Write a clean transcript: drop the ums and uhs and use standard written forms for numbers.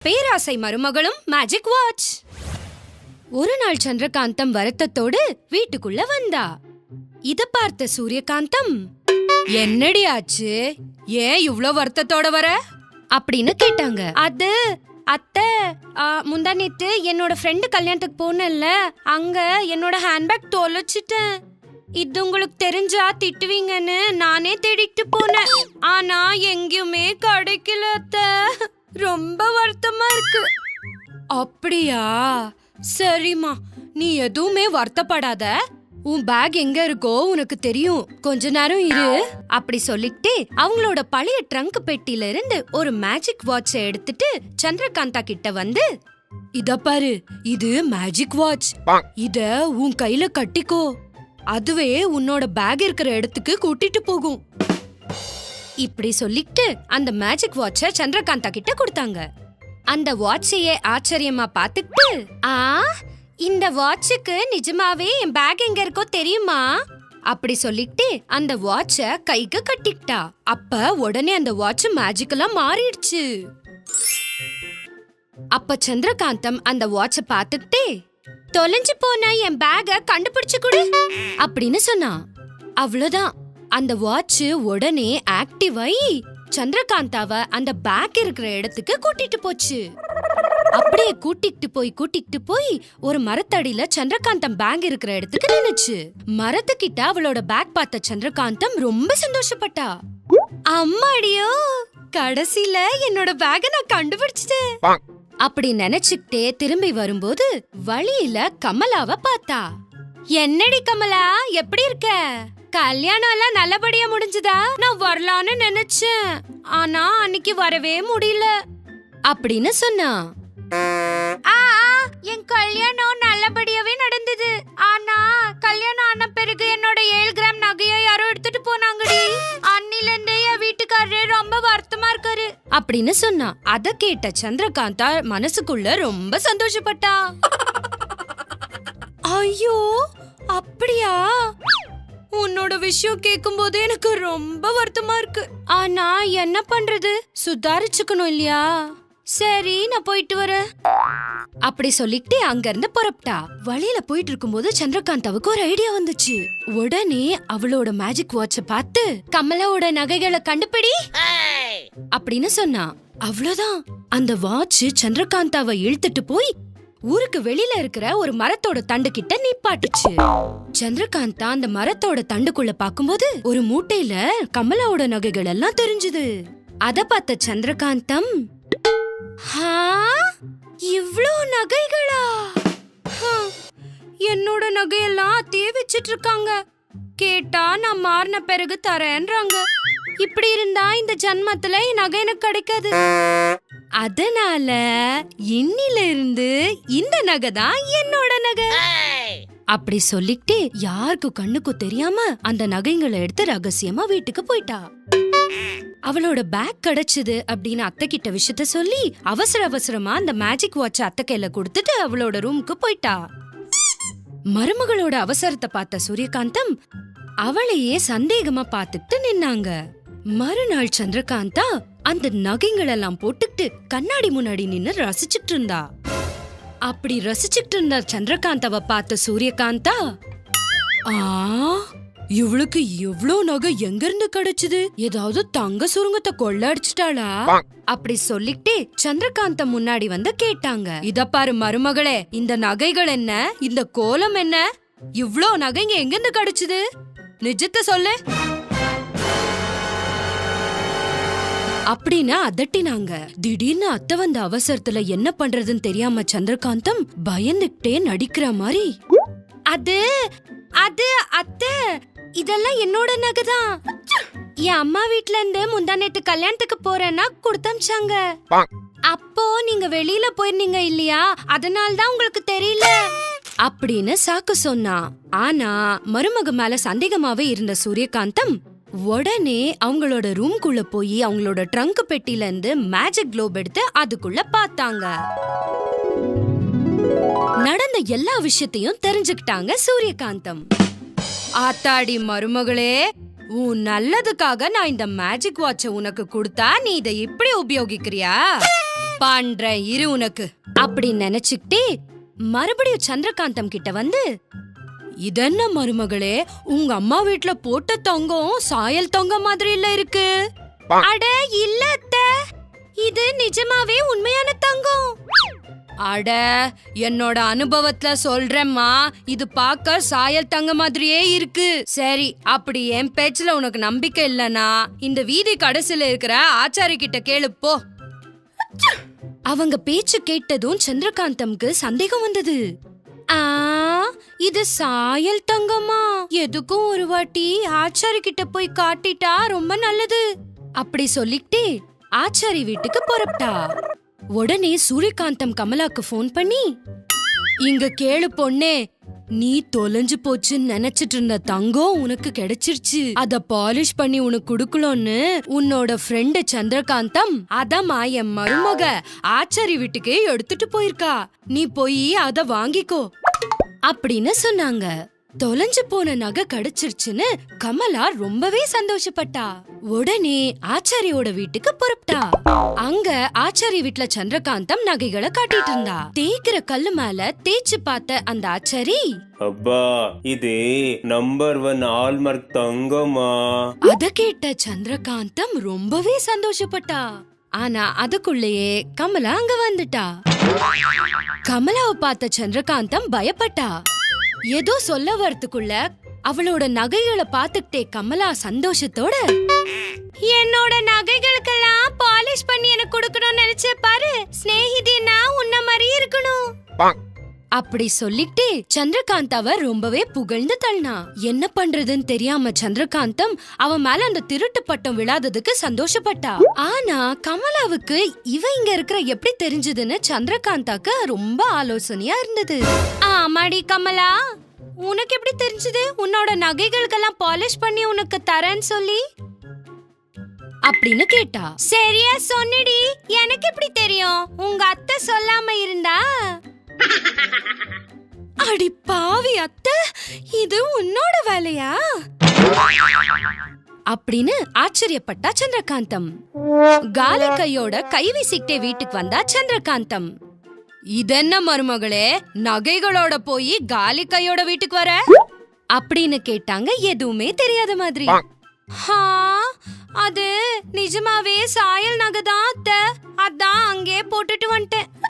பேராசை மருமகளும் magic watch. ஒரு நாள் சந்திரகாந்தம் வருத்தத்தோடு வீட்டுக்குள்ள வந்தா. இத பார்த்த சூரியகாந்தம், என்னடி ஆச்சு, ஏன் இவ்ளோ வருத்தத்தோட வர அப்படின்னு கேட்டாங்க. அது அத்தை, முந்தா நேத்து என்னோட ஃப்ரெண்டு கல்யாணத்துக்கு போனேன்ல, அங்க என்னோட ஹேண்ட்பேக் தொலைச்சிட்டேன். இது உங்களுக்கு தெரிஞ்சா திட்டுவீங்கன்னு நானே தேடிட்டு போனேன். ஆனா எங்கேயுமே கிடைக்கல அத்தை. ரொம்ப வருத்தமா இருக்கு. அப்படியா, சரிம்மா, நீ எதுவுமே வருத்தப்படாத. உன் பேக் எங்க இருக்கோ உனக்கு தெரியும், கொஞ்ச நேரம் இரு அப்படி சொல்லிட்டு அவங்களோட பழைய ட்ரங்க் பெட்டில இருந்து ஒரு மேஜிக் வாட்ச எடுத்துட்டு சந்திரகாந்தா கிட்ட வந்து, இத பாரு, இது மேஜிக் வாட்ச். இத உன் கையில கட்டிக்கோ, அதுவே உன்னோட பேக் இருக்கிற இடத்துக்கு கூட்டிட்டு போகும். இப்படி சொல்லிட்டு அந்த மேஜிக் வாட்ச சந்திரகாந்தா கிட்ட கொடுத்தாங்க. அந்த வாட்சையே ஆச்சரியமா பார்த்துட்டு, இந்த வாட்சுக்கு நிஜமாவே என் பேக் எங்க இருக்கோ தெரியுமா அப்படி சொல்லிட்டு அந்த வாட்ச கைக்கு கட்டிக்கிட்டா. அப்ப உடனே அந்த வாட்ச் மேஜிக்கலா மாறிடுச்சு. அப்ப சந்திரகாந்தம் அந்த வாட்ச பார்த்துக்கிட்டே, தொலைஞ்சு போன என் பேக கண்டுபிடிச்சு கொடு அப்படின்னு சொன்னா. அவ்வளவுதான், அந்த வாட்ச் உடனே ஆக்டிவ் ஆகி சந்திரகாந்தாவ அந்த பேக் இருக்கிற இடத்துக்கு கூட்டிட்டு போச்சு. அப்படியே கூட்டிட்டு போய் ஒரு மரத்தடியில சந்திரகாந்தம் பேக் இருக்கிற இடத்துக்கு நின்னுச்சு. மரத்துக்கிட்ட அவளோட பேக் பார்த்த சந்திரகாந்தம் ரொம்ப சந்தோஷப்பட்டா. அம்மாடியோ, கடைசில என்னோட பேக நான் கண்டுபிடிச்சிட்டேன் அப்படி நினைச்சுக்கிட்டே திரும்பி வரும்போது வழியில கமலாவ பார்த்தா. என்னடி கமலா, எப்படி இருக்க? கல்யாணம் எல்லாம் நல்லபடியா முடிஞ்சதா? நான் வரலான்னு நினைச்சேன், ஆனா அன்னைக்கு வரவே முடியல அப்படின்னு சொன்னா. என் கல்யாணம் நல்லபடியாவே நடந்தது. ஆனா கல்யாணம் ஆன பிறகு என்னோட 7 கிராம் நகைய யாரோ எடுத்துட்டு போனாங்கடி. அன்னில இருந்தே என் வீட்டுக்காரரே ரொம்ப வருத்தமா இருக்காரு அப்படின்னு சொன்னா. அத கேட்ட சந்திரகாந்தா மனசுக்குள்ள ரொம்ப சந்தோஷப்பட்டா. ஐயோ, அப்படியா? உன்னோட விஷயம் கேட்கும் போது எனக்கு ரொம்ப வருத்தமா இருக்கு. ஆனா என்ன பண்றது, சுதாரிச்சுக்கணும் இல்லையா? சரி, நான் போயிட்டு வரேன் அப்படி சொல்லிட்டு அங்க இருந்து புறப்பட்டா. வழியில போயிட்டு இருக்கும்போது சந்திரகாந்தாவுக்கு ஒரு ஐடியா வந்துச்சு. உடனே அவளோட மேஜிக் வாட்ச பார்த்து, கமலாவோட நகைகளை கண்டுபிடி அப்படின்னு சொன்னா. அவ்வளவுதான், அந்த வாட்ச் சந்திரகாந்தாவை இழுத்துட்டு போய் ஊருக்கு வெளியில இருக்கிற ஒரு மரத்தோட தண்டு கிட்ட நிப்பாட்டுச்சு. சந்திரகாந்தா அந்த மரத்தோட தண்டுக்குள்ள பாக்கும்போது ஒரு மூட்டையில கமலாவோட நகைகள் எல்லாம் தெரிஞ்சது. அத பார்த்த சந்திரகாந்தம், இவ்ளோ நகைகளா? என்னோட நகையெல்லாம் அத்தையே வச்சிட்டு இருக்காங்க. கேட்டா நான் மாறின பிறகு தரேன்றாங்க. இப்படி இருந்தா இந்த ஜன்மத்துல என் நகை எனக்கு கிடைக்காது. அதனால இன்னில இருந்து இந்த நகை தான் என்னோட நகை அப்படி சொல்லிட்டு யாருக்கு கண்ணுக்கும் தெரியாம அந்த நகைங்களை எடுத்து ரகசியமா வீட்டுக்கு போயிட்டா. அவளோட பேக் கிடைச்சது அப்படின்னு அத்தை கிட்ட விஷயத்த சொல்லி அவசரமா அந்த மேஜிக் வாட்ச் அத்தை கையில கொடுத்துட்டு அவளோட ரூமுக்கு போயிட்டா. மருமகளோட அவசரத்தை பார்த்த சூரியகாந்தம் அவளையே சந்தேகமா பார்த்துட்டு நின்னாங்க. மறுநாள் சந்திரகாந்தா அந்த நகைங்களெல்லாம் போட்டுக்கிட்டு கண்ணாடி முன்னாடி நின்னு ரசிச்சுட்டு இருந்தா. அப்படி ரசிச்சுட்டு இருந்த சந்திரகாந்தாவை பார்த்த சூரியகாந்தா, இவளுக்கு எவ்ளோ நகை எங்க இருந்து கிடைச்சது? ஏதாவது தங்க சுருங்கத்தை கொள்ள அடிச்சிட்டாளா அப்படி சொல்லிட்டு சந்திரகாந்த முன்னாடி வந்து கேட்டாங்க. இத பாரு மருமகளே, இந்த நகைகள் என்ன, இந்த கோலம் என்ன, இவ்ளோ நகைங்க எங்க இருந்து கிடைச்சது? நிஜத்தை சொல்லு அப்படின்னு அதட்டினாங்க. திடீர்னு அத்தை வந்த அவசரத்துல என்ன பண்றதுன்னு தெரியாம சந்திரகாந்தம் பயந்துகிட்டே நடிக்கிற மாதிரி, அது அது அத்தை, இதெல்லாம் என்னோட நகைதான். என் அம்மா வீட்ல இருந்து முந்தா நேத்து கல்யாணத்துக்கு போறேன்னா கொடுத்தமிச்சாங்க. அப்போ நீங்க வெளியில போயிருந்தீங்க இல்லையா, அதனால தான் உங்களுக்கு தெரியல அப்படின்னு சாக்கு சொன்னா. ஆனா மருமக மேல சந்தேகமாவே இருந்த சூரியகாந்தம் உடனே அவங்களோட ரூம்குள்ள போய் அவங்களோட ட்ரங்க் பெட்டில இருந்து மேஜிக் குளோப் எடுத்து அதுக்குள்ள பார்த்தாங்க. நடந்த எல்லா விஷயத்தையும் தெரிஞ்சுக்கிட்டாங்க சூரியகாந்தம். ஆத்தாடி மருமகளே, உன் நல்லதுக்காக நான் இந்த மேஜிக் வாட்ச உனக்கு கொடுத்தா நீ இதை இப்படி உபயோகிக்கிறியா பண்றேன் இரு உனக்கு அப்படி நினைச்சுக்கிட்டே மறுபடியும் சந்திரகாந்தம் கிட்ட வந்து, இதென்ன மருமகளே, உங்க அம்மா வீட்ல போட்ட தங்கம் சாயல் தங்கம் மாதிரி இல்ல இருக்கு. அட இல்ல அத்தை, இது நிஜமாவே உண்மையான தங்கம். அட என்னோட அனுபவத்துல சொல்றேம்மா, இது பார்க்க சாயல் தங்க மாதிரியே இருக்கு. சரி, அப்படி என் பேச்சுல உனக்கு நம்பிக்கை இல்லனா இந்த வீதி கடைசில இருக்கிற ஆச்சாரி கிட்ட கேளு போ. அவங்க பேச்சு கேட்டதும் சந்திரகாந்தம்க்கு சந்தேகம் வந்தது. ஆ, இது சாயல் தங்கமா? எதுக்கும் ஒரு வாட்டி ஆச்சாரி கிட்ட போய் காட்டிட்டா ரொம்ப நல்லது. அப்படி சொல்லிக்கிட்டே ஆச்சாரி வீட்டுக்கு புறப்பட்டா. உடனே சூரியகாந்தம் கமலாக்கு போன் பண்ணி, இங்க கேளு பொண்ணே, நீ தொலைஞ்சு போச்சுன்னு நினைச்சிட்டு இருந்த தங்கம் உனக்கு கிடைச்சிருச்சு. அத பாலிஷ் பண்ணி உனக்கு குடுக்கலன்னு உன்னோட ஃப்ரெண்டு சந்திரகாந்தம் அதமா என் மருமக ஆச்சாரி வீட்டுக்கே எடுத்துட்டு போயிருக்கா. நீ போய் அத வாங்கிக்கோ அப்படின்னு சொன்னாங்க. தொலைஞ்சு போன நகை கிடைச்சிருச்சுன்னு கமலா ரொம்பவே சந்தோஷப்பட்டா. உடனே ஆச்சாரியோட வீட்டுக்கு புறப்பட்டா. அங்க ஆச்சாரி வீட்ல சந்திரகாந்தம் நகைகளை காட்டிட்டு இருந்தா. தேய்க்கிற கல்லு மேல தேய்ச்சு பார்த்த அந்த ஆச்சாரி, அப்பா இது நம்பர் 1 ஆல்மார்க் தங்கமா? அத கேட்ட சந்திரகாந்தம் ரொம்பவே சந்தோஷப்பட்டா. ஆனா அதுக்குள்ளேயே கமலா அங்க வந்துட்டா. கமலாவை பார்த்த சந்திரகாந்தம் பயப்பட்டா. ஏதோ சொல்ல வரதுக்குள்ள அவளோட நகைகளை பார்த்துக்கிட்டே கமலா சந்தோஷத்தோட, என்னோட நகைகளுக்கெல்லாம் பாலிஷ் பண்ணி எனக்கு கொடுக்கணும்னு நினைச்ச பாரு, ஸ்நேகிதினா உன்ன மாதிரி இருக்கணும் அப்படி சொல்லிட்டு சந்திரகாந்தாவ ரொம்பவே புகழ்ந்து தள்ளினா. என்ன பண்றதுன்னு தெரியாம சந்திரகாந்தம் அவன் மேல அந்த திருட்டு பட்டம் விழாததுக்கு சந்தோஷப்பட்டா. ஆனா கமலாவுக்கு இவ இங்க இருக்கிற எப்படி தெரிஞ்சதுன்னு சந்திரகாந்தாக்கு ரொம்ப ஆலோசனையா இருந்தது. ஆமாடி கமலா, உனக்கு எப்படி தெரிஞ்சது உன்னோட நகைகளுக்கெல்லாம் பாலிஷ் பண்ணி உனக்கு தரேன்னு சொல்லி அப்படின்னு கேட்டா. சரியா சொன்னடி, எனக்கு எப்படி தெரியும்? உங்க அத்தை சொல்லாம இருந்தா. அடி பாவி அத்தை, இது உன்னோட வேலையா அப்படின்னு ஆச்சரியப்பட்டா சந்திரகாந்தம். காலி கையோட கை வீசிக்கிட்டே வீட்டுக்கு வந்தா சந்திரகாந்தம். இதென்ன மருமகளே, நகைகளோட போய் காலி கையோட வீட்டுக்கு வர அப்படின்னு கேட்டாங்க எதுவுமே தெரியாத மாதிரி. அது நிஜமாவே சாயல் நகைதான் அத்தை, அதான் அங்கே போட்டுட்டு வந்துட்டேன்.